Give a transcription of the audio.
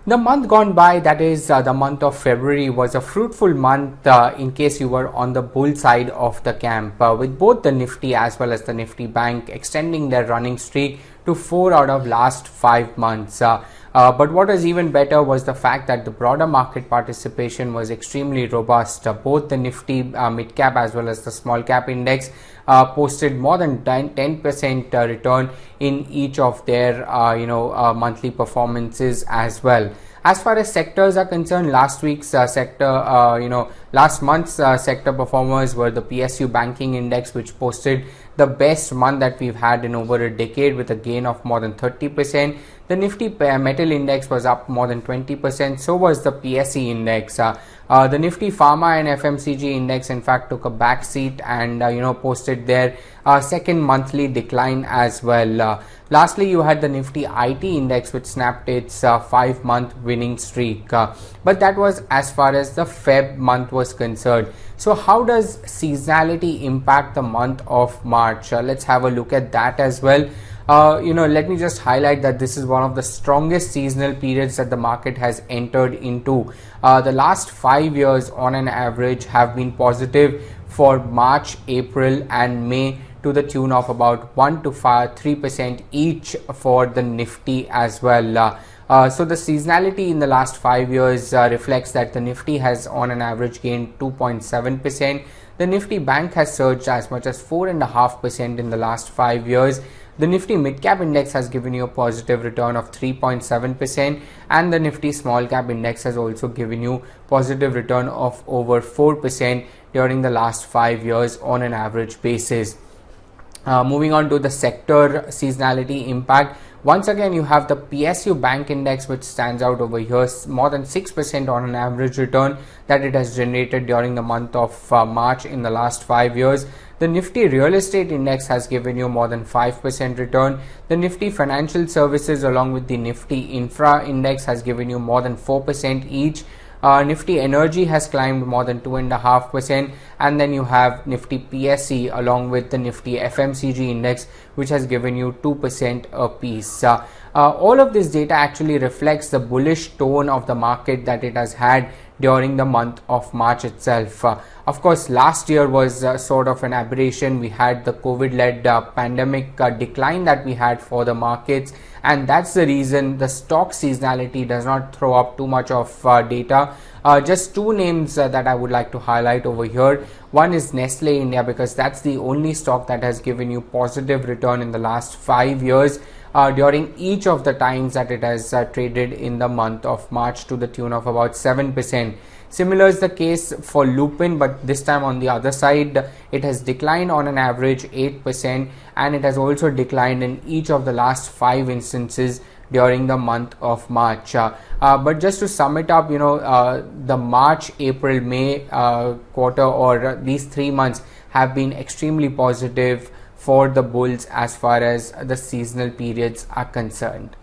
The month gone by, that is the month of February, was a fruitful month in case you were on the bull side of the camp, with both the Nifty as well as the Nifty Bank extending their running streak to 4 out of last 5 months. But what was even better was the fact that the broader market participation was extremely robust. Both the Nifty Midcap as well as the Smallcap index posted more than 10% return in each of their monthly performances as well. As far as sectors are concerned, last month's sector performers were the PSU banking index, which posted the best month that we've had in over a decade with a gain of more than 30%. The Nifty metal index was up more than 20%. So was the PSE index. The Nifty Pharma and FMCG index in fact took a back seat and posted their second monthly decline as well. Lastly, you had the Nifty IT index, which snapped its 5-month winning streak. But that was as far as the Feb month was concerned. So how does seasonality impact the month of March? Let's have a look at that as well. Let me just highlight that this is one of the strongest seasonal periods that the market has entered into. The last 5 years on an average have been positive for March, April and May, to the tune of about 1 to 3% each for the Nifty as well. So the seasonality in the last 5 years reflects that the Nifty has on an average gained 2.7%. The Nifty Bank has surged as much as 4.5% in the last 5 years. The Nifty Midcap index has given you a positive return of 3.7%, and the Nifty Smallcap index has also given you positive return of over 4% during the last 5 years on an average basis. Moving on to the sector seasonality impact. Once again, you have the PSU bank index, which stands out over here, more than 6% on an average return that it has generated during the month of March in the last 5 years. The Nifty real estate index has given you more than 5% return. The Nifty financial services along with the Nifty infra index has given you more than 4% each. Nifty energy has climbed more than 2.5%, and then you have Nifty PSE along with the Nifty FMCG index, which has given you 2% a piece. All of this data actually reflects the bullish tone of the market that it has had during the month of March itself. Of course, last year was sort of an aberration. We had the COVID-led pandemic decline that we had for the markets, and that's the reason the stock seasonality does not throw up too much of data. Just two names that I would like to highlight over here. One is Nestle India, because that's the only stock that has given you positive return in the last 5 years during each of the times that it has traded in the month of March to the tune of about 7%. Similar is the case for Lupin, but this time on the other side, it has declined on an average 8%, and it has also declined in each of the last 5 instances during the month of March. But just to sum it up, the March, April, May quarter, or these 3 months have been extremely positive for the bulls as far as the seasonal periods are concerned.